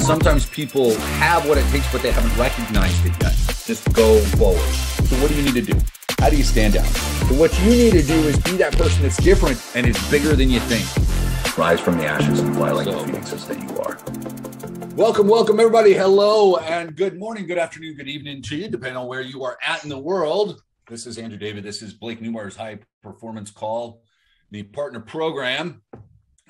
Sometimes people have what it takes, but they haven't recognized it yet. Just go forward. So what do you need to do? How do you stand out? So what you need to do is be that person that's different and is bigger than you think. Rise from the ashes and fly like the phoenixes that you are. Welcome, everybody. Hello, and good morning, good afternoon, good evening to you, depending on where you are at in the world. This is Andrew David. This is Blake Newmar's High Performance Call, the partner program.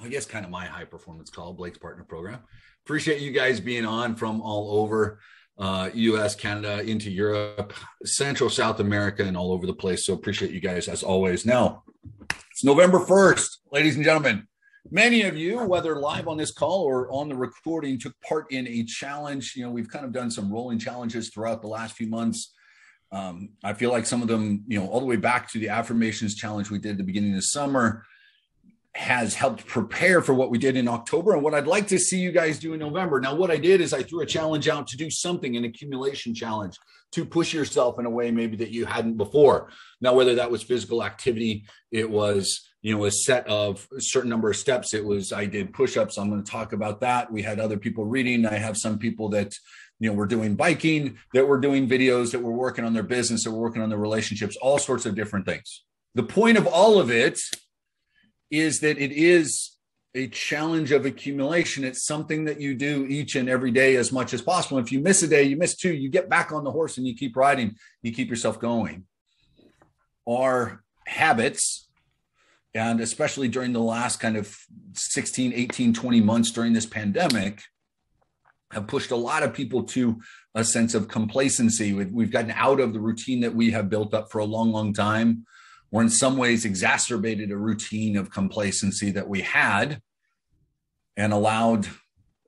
I guess kind of my high performance call, Blake's partner program. Appreciate you guys being on from all over US, Canada, into Europe, Central, South America, and all over the place. So appreciate you guys as always. Now, it's November 1st, ladies and gentlemen. Many of you, whether live on this call or on the recording, took part in a challenge. You know, we've kind of done some rolling challenges throughout the last few months. I feel like some of them, you know, all the way back to the affirmations challenge we did at the beginning of summer, has helped prepare for what we did in October and what I'd like to see you guys do in November. Now, what I did is I threw a challenge out to do something, an accumulation challenge, to push yourself in a way maybe that you hadn't before. Now, whether that was physical activity, it was, you know, a set of a certain number of steps. It was, I did push-ups. I'm going to talk about that. We had other people reading. I have some people that, you know, we're doing biking, that we're doing videos, that we're working on their business, that we're working on their relationships, all sorts of different things. The point of all of it is that it is a challenge of accumulation. It's something that you do each and every day as much as possible. If you miss a day, you miss two, you get back on the horse and you keep riding, you keep yourself going. Our habits, and especially during the last kind of 16, 18, 20 months during this pandemic, have pushed a lot of people to a sense of complacency. We've gotten out of the routine that we have built up for a long, long time, or in some ways exacerbated a routine of complacency that we had and allowed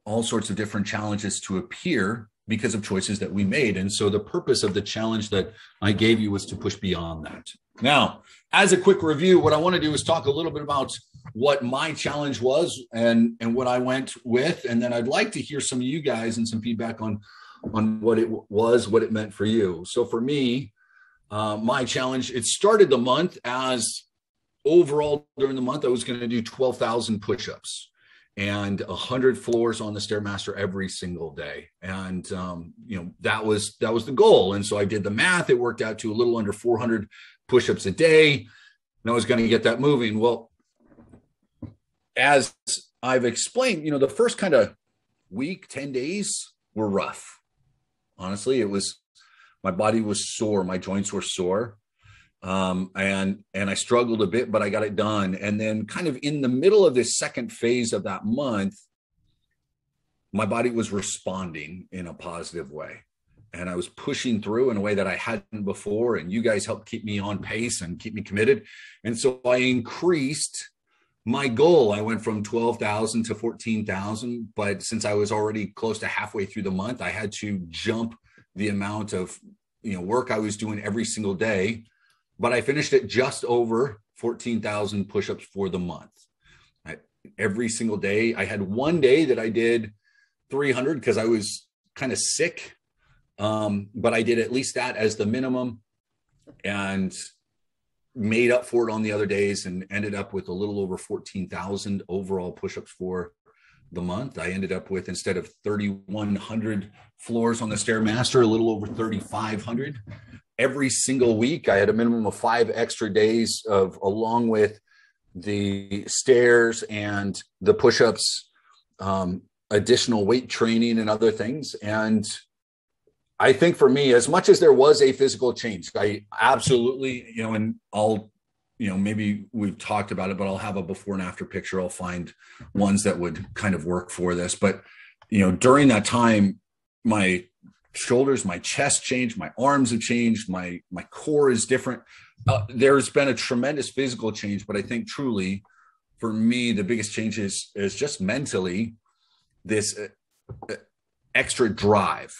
all sorts of different challenges to appear because of choices that we made. And so the purpose of the challenge that I gave you was to push beyond that. Now, as a quick review, what I want to do is talk a little bit about what my challenge was and what I went with. And then I'd like to hear some of you guys and some feedback on what it was, what it meant for you. So for me, my challenge, it started the month as overall during the month, I was going to do 12,000 push-ups and 100 floors on the Stairmaster every single day. And, you know, that was the goal. And so I did the math. It worked out to a little under 400 push-ups a day. And I was going to get that moving. Well, as I've explained, you know, the first kind of week, 10 days were rough. Honestly, my body was sore. My joints were sore. And I struggled a bit, but I got it done. And then kind of in the middle of this second phase of that month, my body was responding in a positive way. And I was pushing through in a way that I hadn't before. And you guys helped keep me on pace and keep me committed. And so I increased my goal. I went from 12,000 to 14,000. But since I was already close to halfway through the month, I had to jump the amount of, you know, work I was doing every single day. But I finished at just over 14,000 push-ups for the month. Every single day. I had one day that I did 300 because I was kind of sick. But I did at least that as the minimum and made up for it on the other days and ended up with a little over 14,000 overall push-ups for the month. I ended up with, instead of 3,100 floors on the Stairmaster, a little over 3,500. Every single week, I had a minimum of 5 extra days of, along with the stairs and the push-ups, additional weight training and other things. And I think for me, as much as there was a physical change, I absolutely, you know, and I'll, you know, maybe we've talked about it, but I'll have a before and after picture. I'll find ones that would kind of work for this. But, you know, during that time, my shoulders, my chest changed, my arms have changed, my core is different. There's been a tremendous physical change, but I think truly for me, the biggest change is just mentally this extra drive.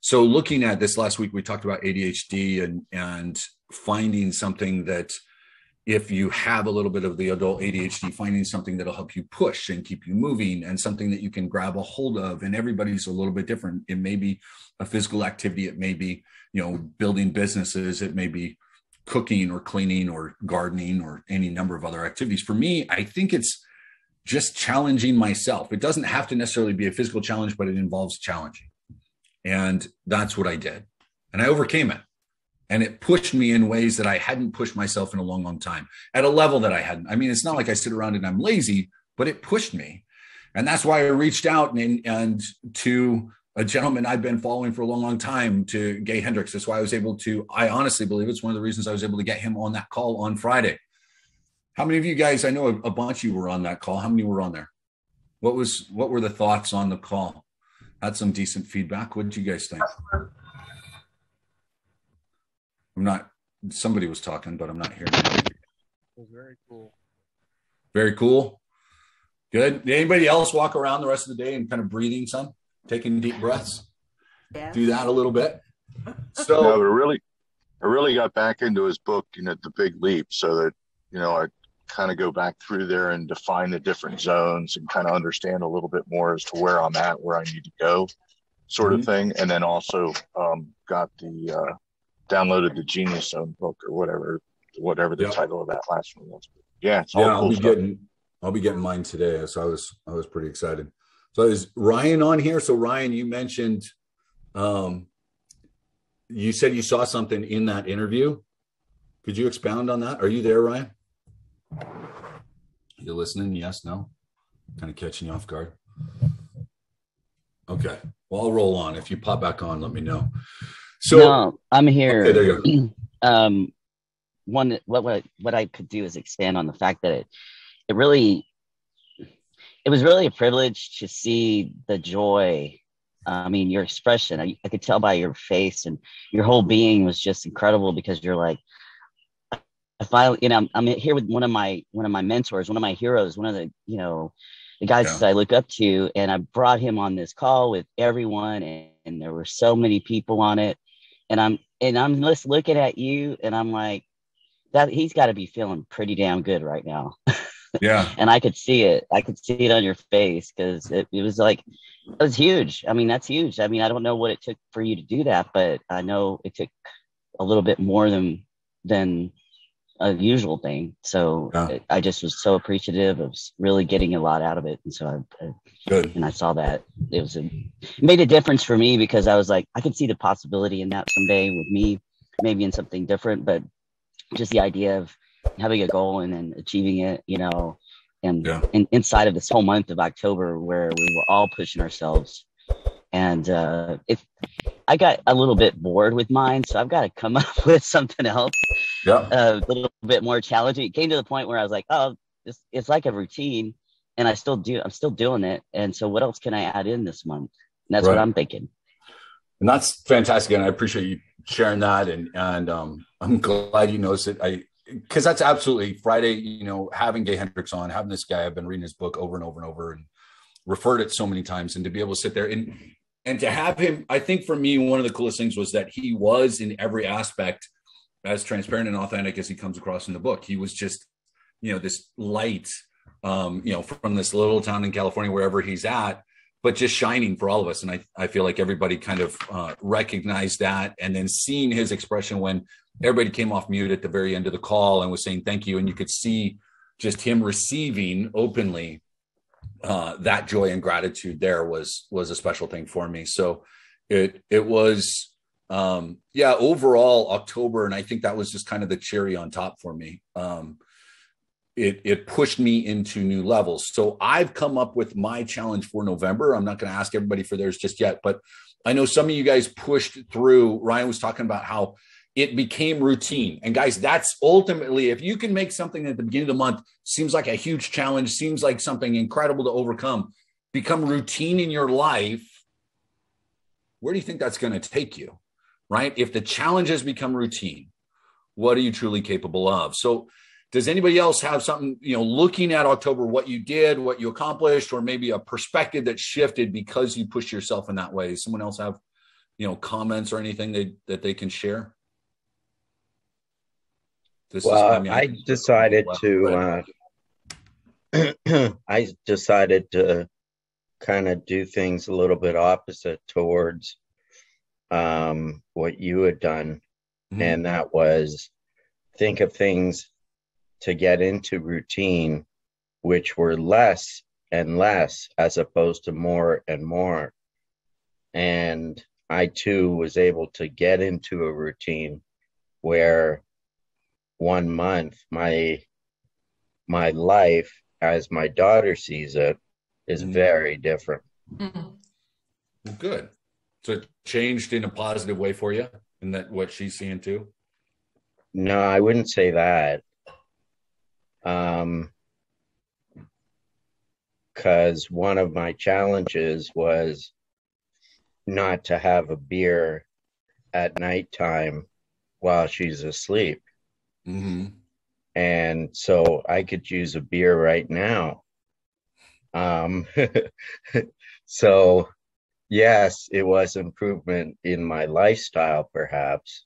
So looking at this last week, we talked about ADHD and finding something that, if you have a little bit of the adult ADHD, finding something that'll help you push and keep you moving and something that you can grab a hold of. And everybody's a little bit different. It may be a physical activity. It may be, you know, building businesses. It may be cooking or cleaning or gardening or any number of other activities. For me, I think it's just challenging myself. It doesn't have to necessarily be a physical challenge, but it involves challenging. And that's what I did. And I overcame it. And it pushed me in ways that I hadn't pushed myself in a long, long time, at a level that I hadn't. I mean, it's not like I sit around and I'm lazy, but it pushed me. And that's why I reached out and to a gentleman I've been following for a long, long time, to Gay Hendricks. That's why I was able to, I honestly believe it's one of the reasons I was able to get him on that call on Friday. How many of you guys, I know a bunch of you were on that call. How many were on there? What were the thoughts on the call? Had some decent feedback. What did you guys think? Somebody was talking, but I'm not hearing it. It was very cool. Very cool. Good. Did anybody else walk around the rest of the day and kind of breathing some, taking deep breaths? Yeah. Do that a little bit. So no, I really got back into his book, The Big Leap, so that, I kind of go back through there and define the different zones and kind of understand a little bit more as to where I'm at, where I need to go, sort of thing. And then also got downloaded the Genius Zone book or whatever the title of that last one was. Yeah, it's all cool stuff. I'll be getting mine today, so I was pretty excited. So is Ryan on here? So Ryan, you mentioned, you said you saw something in that interview. Could you expound on that? Are you there, Ryan? You listening? Yes, no? Kind of catching you off guard. Okay. Well, I'll roll on. If you pop back on, let me know. So no, I'm here. Okay, there you go. What I could do is expand on the fact that it was really a privilege to see the joy. I mean, your expression, I could tell by your face, and your whole being was just incredible, because you're like, I finally, I'm here with one of my mentors, one of my heroes, one of the, the guys that I look up to, and I brought him on this call with everyone, and there were so many people on it, and I'm just looking at you, and I'm like, that he's got to be feeling pretty damn good right now. Yeah. And I could see it. I could see it on your face, because it was like, it was huge. I mean, that's huge. I mean, I don't know what it took for you to do that, but I know it took a little bit more than a usual thing. So I just was so appreciative of really getting a lot out of it. And so I saw that it made a difference for me, because I was like, I could see the possibility in that someday with me, maybe in something different, but just the idea of having a goal and then achieving it, and inside of this whole month of October, where we were all pushing ourselves. And I got a little bit bored with mine, so I've got to come up with something else, a little bit more challenging. It came to the point where I was like, oh, it's like a routine, and I'm still doing it. And so what else can I add in this month? And that's what I'm thinking. And that's fantastic. And I appreciate you sharing that. And I'm glad you noticed it. Because that's absolutely Friday, having Gay Hendricks on, having this guy, I've been reading his book over and over and over, and referred it so many times, and to be able to sit there and to have him, I think for me, one of the coolest things was that he was in every aspect as transparent and authentic as he comes across in the book. He was just, this light, from this little town in California, wherever he's at, but just shining for all of us. And I feel like everybody kind of recognized that. And then seeing his expression when everybody came off mute at the very end of the call and was saying thank you, and you could see just him receiving openly that joy and gratitude there was a special thing for me. So it was, overall October. And I think that was just kind of the cherry on top for me. It pushed me into new levels. So I've come up with my challenge for November. I'm not going to ask everybody for theirs just yet, but I know some of you guys pushed through. Ryan was talking about how it became routine. And guys, that's ultimately, if you can make something at the beginning of the month, seems like a huge challenge, seems like something incredible to overcome, become routine in your life, where do you think that's going to take you, right? If the challenges become routine, what are you truly capable of? So does anybody else have something, looking at October, what you did, what you accomplished, or maybe a perspective that shifted because you pushed yourself in that way? Does someone else have, comments or anything that they can share? I decided to kind of do things a little bit opposite towards what you had done. Mm-hmm. And that was think of things to get into routine which were less and less as opposed to more and more. And I too was able to get into a routine where 1 month my life as my daughter sees it is very different. Good. So it changed in a positive way for you, and that what she's seeing too? No, I wouldn't say that. Because one of my challenges was not to have a beer at nighttime while she's asleep. Mm-hmm. And so I could use a beer right now. So yes, it was improvement in my lifestyle, perhaps,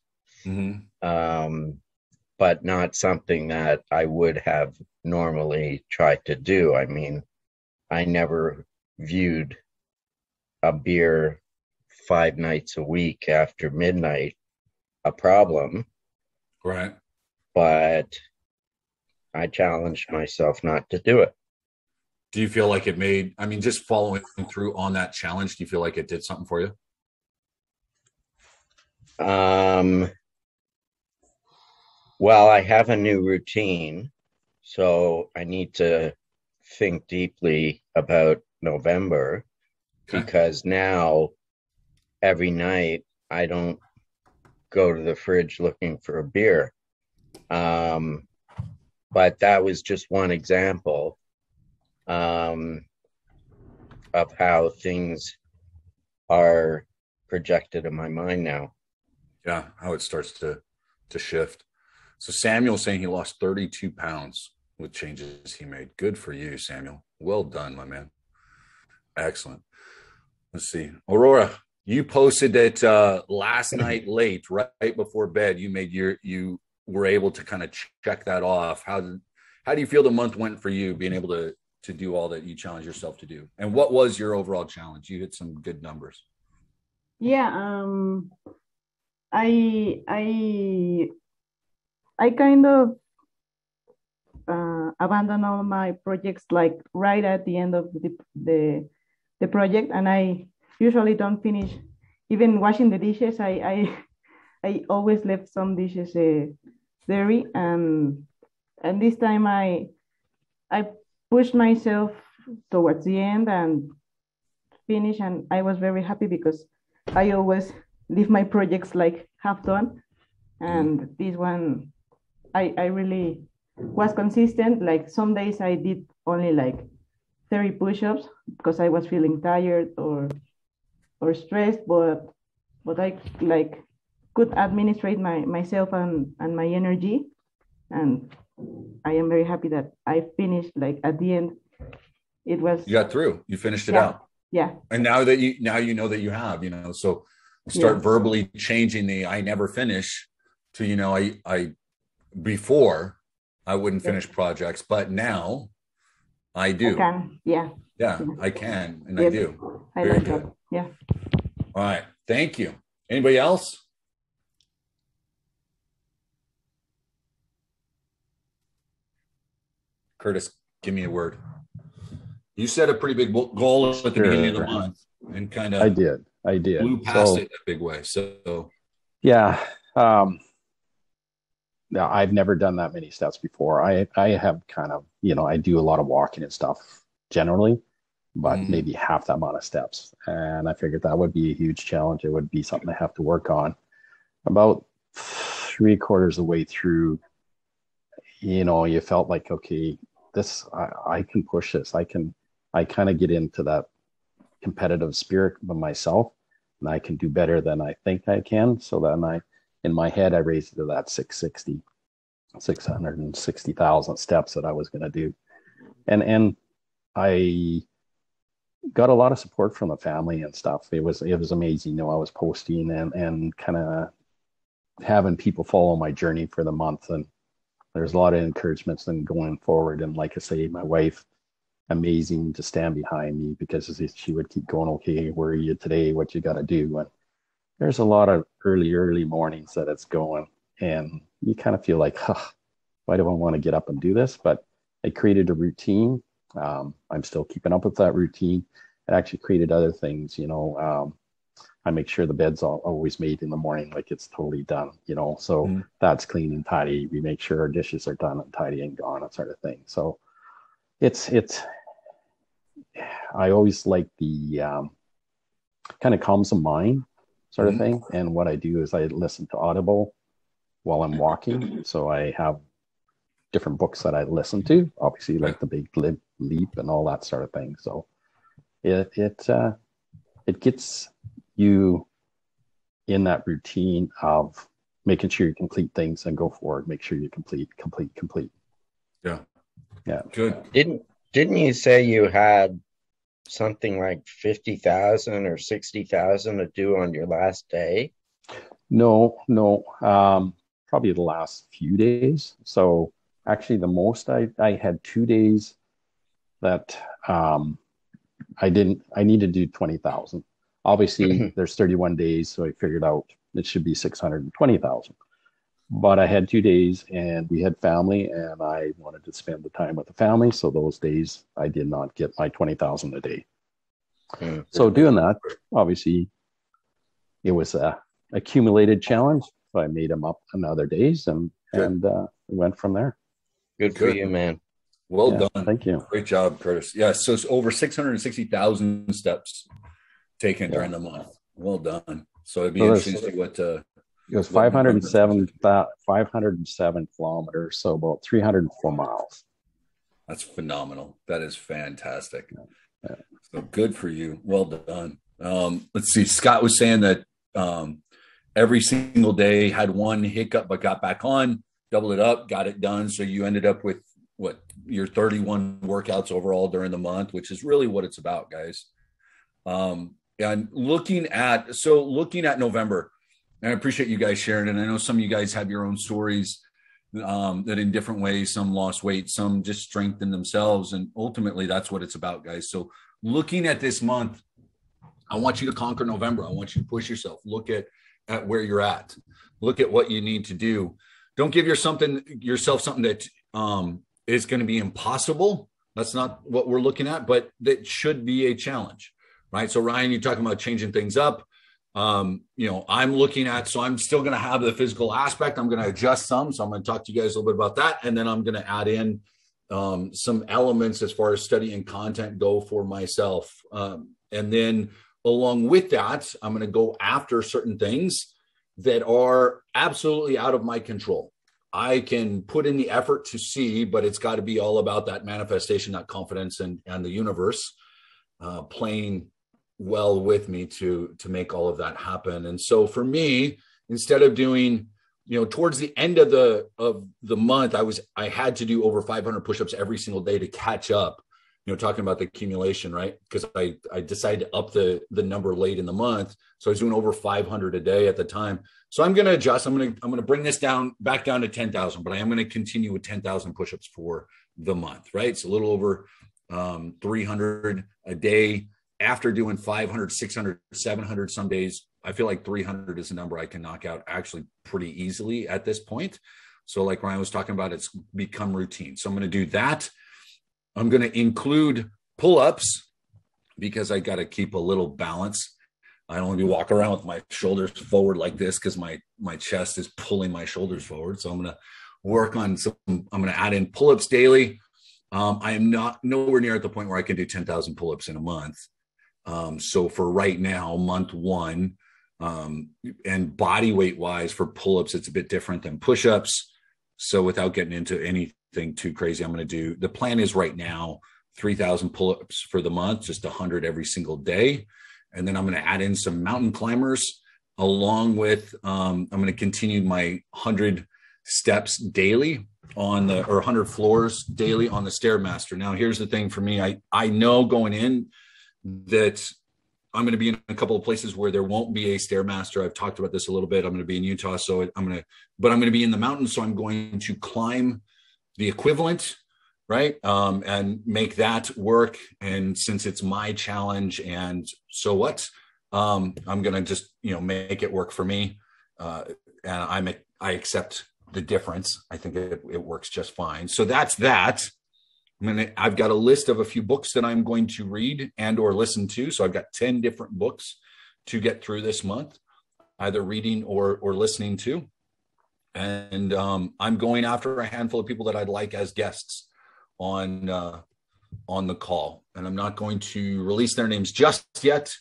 but not something that I would have normally tried to do. I mean, I never viewed a beer 5 nights a week after midnight a problem. Right. But I challenged myself not to do it. Do you feel like it made, I mean, just following through on that challenge, do you feel like it did something for you? Well, I have a new routine, so I need to think deeply about November, because now every night I don't go to the fridge looking for a beer. But that was just one example of how things are projected in my mind now. Yeah, how it starts to shift. So Samuel's saying he lost 32 pounds with changes he made. Good for you, Samuel. Well done, my man. Excellent. Let's see. Aurora, you posted that last night late, right before bed, you were able to kind of check that off. How do you feel the month went for you, being able to do all that you challenge yourself to do? And what was your overall challenge? You hit some good numbers. Yeah, I kind of abandoned all my projects like right at the end of the project, and I usually don't finish even washing the dishes. I always left some dishes dirty, and this time I pushed myself towards the end and finish, and I was very happy because I always leave my projects like half done, and this one I really was consistent. Like some days I did only like 30 push-ups because I was feeling tired or stressed, but I like could administrate myself and my energy, and I am very happy that I finished. Like at the end, it was, you got through, you finished it out. Yeah. And now you know that you have, so start verbally changing the I never finish to, I before I wouldn't finish projects, but now I do. I can. Yeah, I can, and I do. Very like good. that. Yeah. All right. Thank you. Anybody else? Curtis, give me a word. You set a pretty big goal at the beginning of the month, and kind of I did blew past it in a big way. So yeah. Now I've never done that many steps before. I have kind of, I do a lot of walking and stuff generally, but maybe half that amount of steps. And I figured that would be a huge challenge. It would be something I have to work on. About 3/4 of the way through, you felt like, okay, this, I can push this. I kind of get into that competitive spirit of myself, and I can do better than I think I can. So then in my head, I raised it to that 660,000 steps that I was going to do. And I got a lot of support from the family and stuff. It was amazing. I was posting and kind of having people follow my journey for the month. And there's a lot of encouragements and going forward. And like I say, my wife, amazing to stand behind me, because she would keep going, okay, where are you today? What you got to do? And there's a lot of early mornings that it's going, and you kind of feel like, why do I want to get up and do this? But I created a routine, I'm still keeping up with that routine. I actually created other things, I make sure the bed's always made in the morning, like it's totally done, so that's clean and tidy. We make sure our dishes are done and tidy and gone, that sort of thing. So it's I always like the kind of calms the mind sort of thing. And what I do is I listen to Audible while I'm walking. So I have different books that I listen to, obviously, like The Big Leap and all that sort of thing. So it gets you in that routine of making sure you complete things and go forward. Make sure you complete. Yeah. Good. Didn't you say you had something like 50,000 or 60,000 to do on your last day? No. Probably the last few days. So actually the most I had 2 days that I need to do 20,000. Obviously there's 31 days. So I figured out it should be 620,000. But I had 2 days and we had family and I wanted to spend the time with the family. So those days I did not get my 20,000 a day. So doing that, obviously it was a accumulated challenge. So I made them up on other days and went from there. Good for you, man. Well done. Thank you. Great job, Curtis. Yeah. So it's over 660,000 steps taken during the month. Well done. So it'd be interesting to see what, it was 507 kilometers, so about 304 miles. That's phenomenal. That is fantastic. Yeah. So good for you. Well done. Let's see. Scott was saying that every single day had one hiccup, but got back on, doubled it up, got it done. So you ended up with your 31 workouts overall during the month, which is really what it's about, guys. And looking at November, and I appreciate you guys sharing. And I know some of you guys have your own stories that in different ways, some lost weight, some just strengthened themselves. And ultimately that's what it's about, guys. So looking at this month, I want you to conquer November. I want you to push yourself. Look at where you're at. Look at what you need to do. Don't give yourself something that is going to be impossible. That's not what we're looking at, but that should be a challenge, right? So Ryan, you're talking about changing things up. I'm looking at, so I'm still going to have the physical aspect. I'm going to adjust some. So I'm going to talk to you guys a little bit about that. And then I'm going to add in some elements as far as study and content go for myself. And then along with that, I'm going to go after certain things that are absolutely out of my control. I can put in the effort to see, but it's got to be all about that manifestation, that confidence and the universe playing well with me to make all of that happen. And so for me, instead of doing, towards the end of the month, I had to do over 500 push-ups every single day to catch up, talking about the accumulation, right? Because I decided to up the number late in the month. So I was doing over 500 a day at the time. So I'm going to adjust. I'm going to bring this back down to 10,000, but I am going to continue with 10,000 push-ups for the month, right? It's a little over 300 a day. After doing 500, 600, 700 some days, I feel like 300 is a number I can knock out actually pretty easily at this point. So like Ryan was talking about, it's become routine. So I'm going to do that. I'm going to include pull-ups because I got to keep a little balance. I don't want to be walking around with my shoulders forward like this because my chest is pulling my shoulders forward. So I'm going to work on I'm going to add in pull-ups daily. I am nowhere near at the point where I can do 10,000 pull-ups in a month. So for right now, month one, and body weight wise for pull-ups, it's a bit different than push-ups. So without getting into anything too crazy, I'm going to do, the plan is right now, 3,000 pull-ups for the month, just 100 every single day. And then I'm going to add in some mountain climbers along with, I'm going to continue my 100 steps daily or 100 floors daily on the Stairmaster. Now, here's the thing for me. I know going in that I'm going to be in a couple of places where there won't be a Stairmaster. I've talked about this a little bit. I'm going to be in Utah. So I'm going to be in the mountains. So I'm going to climb the equivalent, right? And make that work. And since it's my challenge and so what, I'm going to just, make it work for me. And I accept the difference. I think it works just fine. So that's that. I've got a list of a few books that I'm going to read and or listen to. So I've got 10 different books to get through this month, either reading or listening to. And I'm going after a handful of people that I'd like as guests on the call. And I'm not going to release their names just yet,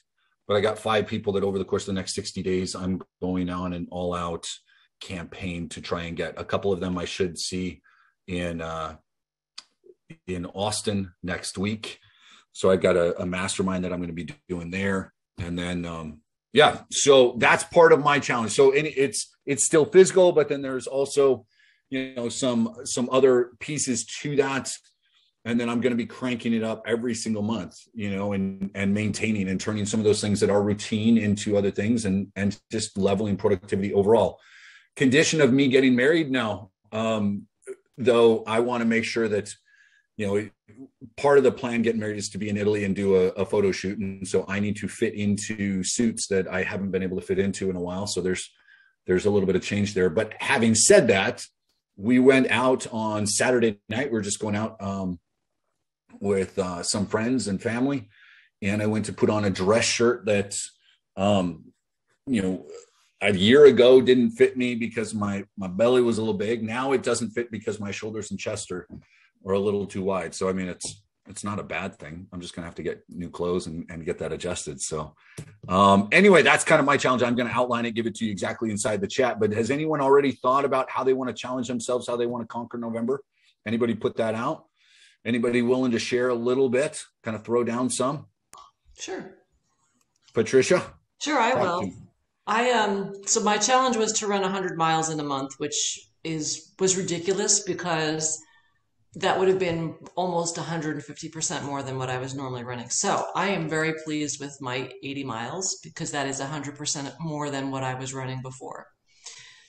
but I got 5 people that over the course of the next 60 days, I'm going on an all out campaign to try and get. A couple of them I should see in Austin next week. So I've got a mastermind that I'm going to be doing there. And then, so that's part of my challenge. So it's still physical, but then there's also, some other pieces to that. And then I'm going to be cranking it up every single month, and maintaining and turning some of those things that are routine into other things and just leveling productivity overall. Condition of me getting married now, though, I want to make sure that, part of the plan getting married is to be in Italy and do a photo shoot. And so I need to fit into suits that I haven't been able to fit into in a while. So there's a little bit of change there. But having said that, we went out on Saturday night. We were just going out with some friends and family. And I went to put on a dress shirt that, a year ago didn't fit me because my belly was a little big. Now it doesn't fit because my shoulders and chest are a little too wide. So, I mean, it's not a bad thing. I'm just going to have to get new clothes and get that adjusted. So anyway, that's kind of my challenge. I'm going to outline it, give it to you exactly inside the chat. But has anyone already thought about how they want to challenge themselves, how they want to conquer November? Anybody put that out? Anybody willing to share a little bit, kind of throw down some? Sure. Patricia? Sure, I will. So my challenge was to run 100 miles in a month, which was ridiculous because that would have been almost 150% more than what I was normally running. So I am very pleased with my 80 miles because that is 100% more than what I was running before.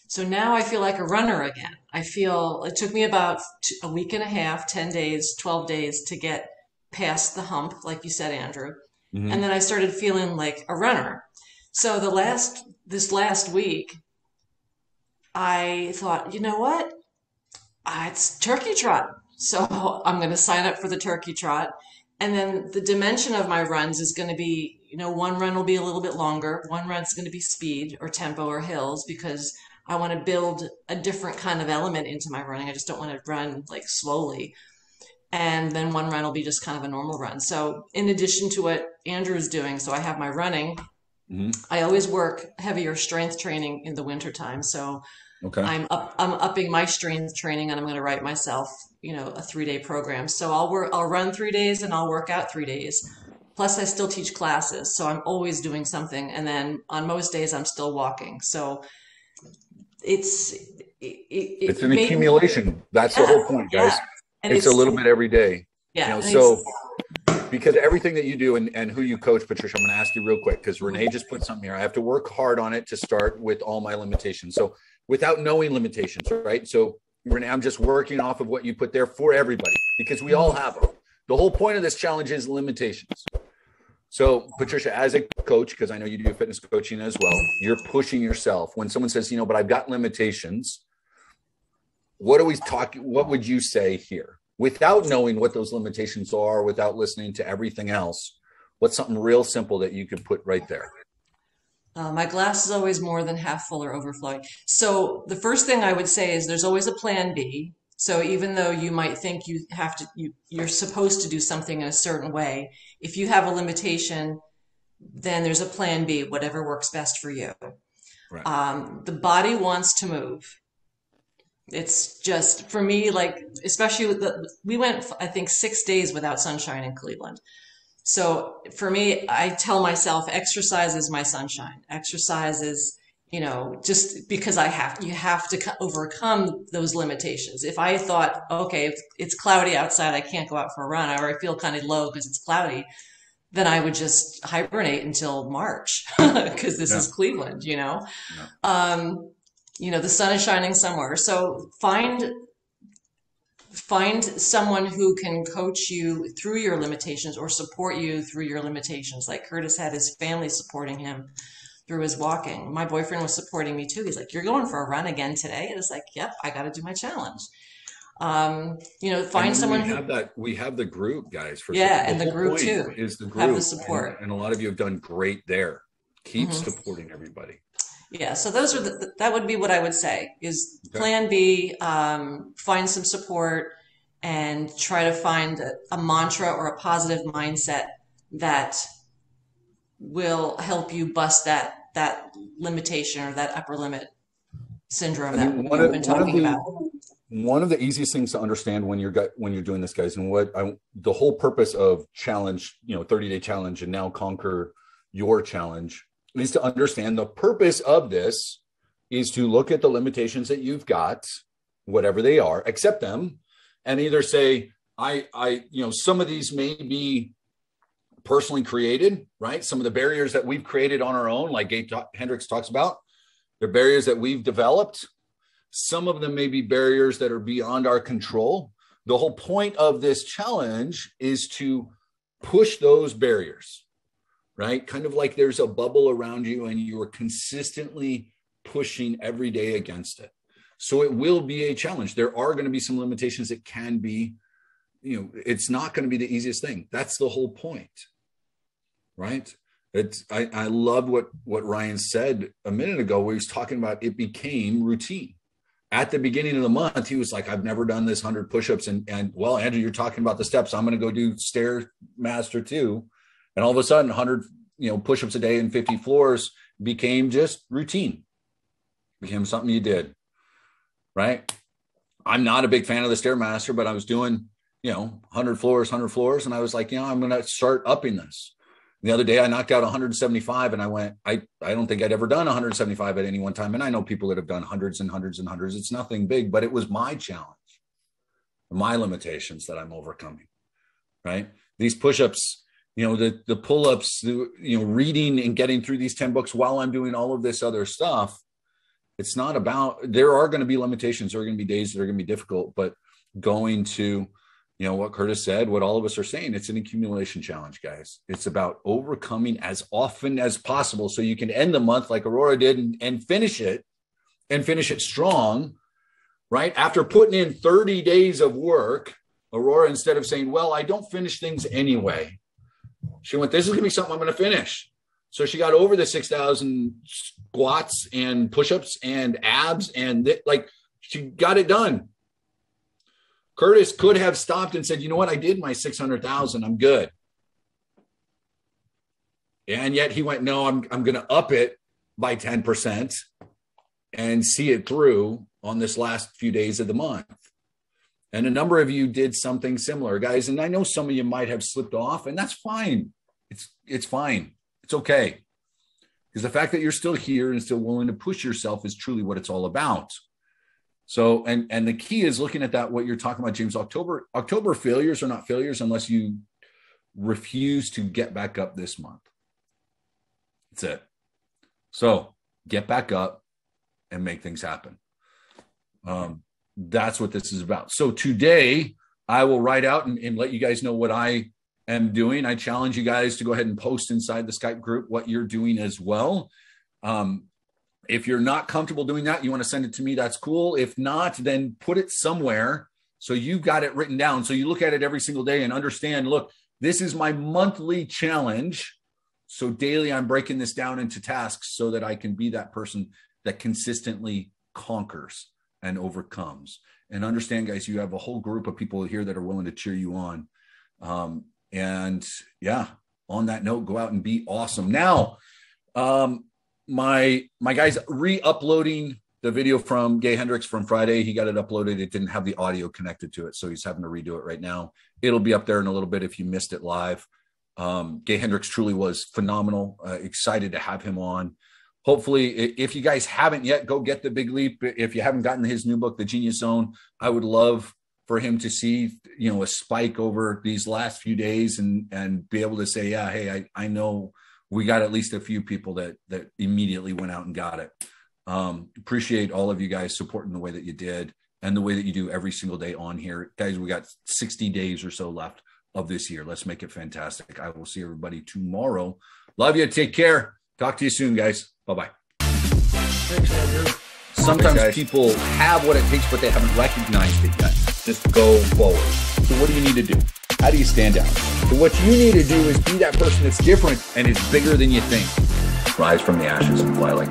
So now I feel like a runner again. I feel it took me about a week and a half, 10 days, 12 days to get past the hump, like you said, Andrew. Mm-hmm. And then I started feeling like a runner. So this last week, I thought, you know what? It's turkey trot. So I'm going to sign up for the turkey trot. And then the dimension of my runs is going to be, one run will be a little bit longer. One run's going to be speed or tempo or hills because I want to build a different kind of element into my running. I just don't want to run like slowly. And then one run will be just kind of a normal run. So in addition to what Andrew is doing, so I have my running. Mm-hmm. I always work heavier strength training in the wintertime. So okay. I'm upping my strength training and I'm going to write myself, a 3-day program. So I'll run 3 days and I'll work out 3 days. Plus I still teach classes. So I'm always doing something. And then on most days I'm still walking. So it's an accumulation. That's the whole point, guys. Yeah. It's a little bit every day. Yeah. Because everything that you do and who you coach, Patricia, I'm going to ask you real quick because Renee just put something here. I have to work hard on it to start with all my limitations. So without knowing limitations, right? So Renee, I'm just working off of what you put there for everybody because we all have them. The whole point of this challenge is limitations. So Patricia, as a coach, because I know you do fitness coaching as well, you're pushing yourself. When someone says, but I've got limitations, what would you say here? Without knowing what those limitations are, without listening to everything else, what's something real simple that you could put right there? My glass is always more than half full or overflowing. So the first thing I would say is there's always a plan B. So even though you might think you're supposed to do something in a certain way, if you have a limitation, then there's a plan B, whatever works best for you. Right. The body wants to move. It's just, for me, like, especially we went, I think, 6 days without sunshine in Cleveland. So for me, I tell myself exercise is my sunshine. Exercise is, just because you have to overcome those limitations. If I thought, okay, if it's cloudy outside, I can't go out for a run, or I feel kind of low because it's cloudy, then I would just hibernate until March because this is Cleveland, Yeah. The sun is shining somewhere. So find someone who can coach you through your limitations or support you through your limitations. Like Curtis had his family supporting him through his walking. My boyfriend was supporting me too. He's like, "You're going for a run again today?" And it's like, "Yep, I got to do my challenge." Find someone who we have the group, guys. And the group too is the group, have the support, and a lot of you have done great there. Keep supporting everybody. Yeah, so those are that would be what I would say is plan B, find some support and try to find a mantra or a positive mindset that will help you bust that limitation or that upper limit syndrome that we've been talking about. One of the easiest things to understand when you're doing this, guys, and the whole purpose of challenge, 30-day challenge and now conquer your challenge is to understand the purpose of this is to look at the limitations that you've got, whatever they are, accept them, and either say, some of these may be personally created, right? Some of the barriers that we've created on our own, like Gay Hendricks talks about, they're barriers that we've developed. Some of them may be barriers that are beyond our control. The whole point of this challenge is to push those barriers, right? Kind of like there's a bubble around you and you are consistently pushing every day against it. So it will be a challenge. There are going to be some limitations. It can be, it's not going to be the easiest thing. That's the whole point, right? I love what Ryan said a minute ago, where he was talking about it became routine. At the beginning of the month, he was like, I've never done this 100 push-ups. And well, Andrew, you're talking about the steps. I'm going to go do Stairmaster 2. And all of a sudden, 100, push-ups a day and 50 floors became just routine. Became something you did, right? I'm not a big fan of the Stairmaster, but I was doing, 100 floors. And I was like, I'm going to start upping this. The other day I knocked out 175 and I went, I don't think I'd ever done 175 at any one time. And I know people that have done hundreds and hundreds and hundreds. It's nothing big, but it was my challenge, my limitations that I'm overcoming, right? These push-ups, the pull-ups, reading and getting through these 10 books while I'm doing all of this other stuff. It's not about, there are going to be limitations. There are going to be days that are going to be difficult, but going to, what Curtis said, what all of us are saying, it's an accumulation challenge, guys. It's about overcoming as often as possible so you can end the month like Aurora did and finish it strong, right? After putting in 30 days of work, Aurora, instead of saying, well, I don't finish things anyway, she went, this is going to be something I'm going to finish. So she got over the 6,000 squats and push-ups and abs and she got it done. Curtis could have stopped and said, you know what? I did my 600,000. I'm good. And yet he went, no, I'm going to up it by 10% and see it through on this last few days of the month. And a number of you did something similar, guys. And I know some of you might have slipped off, and that's fine. It's fine. It's okay. Because the fact that you're still here and still willing to push yourself is truly what it's all about. So, and the key is looking at that, what you're talking about, James. October failures are not failures unless you refuse to get back up this month. That's it. So get back up and make things happen. That's what this is about. So today I will write out and let you guys know what I am doing. I challenge you guys to go ahead and post inside the Skype group what you're doing as well. If you're not comfortable doing that, you want to send it to me, that's cool. If not, then put it somewhere so you've got it written down. So you look at it every single day and understand, look, this is my monthly challenge. So daily I'm breaking this down into tasks so that I can be that person that consistently conquers and overcomes. And understand, guys, you have a whole group of people here that are willing to cheer you on. And yeah, on that note, go out and be awesome. Now, my guy's re-uploading the video from Gay Hendricks from Friday. He got it uploaded. It didn't have the audio connected to it, so he's having to redo it right now. It'll be up there in a little bit if you missed it live. Gay Hendricks truly was phenomenal. Excited to have him on. Hopefully, if you guys haven't yet, go get The Big Leap. If you haven't gotten his new book, The Genius Zone, I would love for him to see, a spike over these last few days and be able to say, yeah, hey, I know we got at least a few people that immediately went out and got it. Appreciate all of you guys supporting the way that you did and the way that you do every single day on here. Guys, we got 60 days or so left of this year. Let's make it fantastic. I will see everybody tomorrow. Love you. Take care. Talk to you soon, guys. Bye-bye. Thanks, Andrew. Sometimes Okay. people have what it takes, but they haven't recognized it yet. Just go forward. So what do you need to do? How do you stand out? So what you need to do is be that person that's different and is bigger than you think. Rise from the ashes and fly like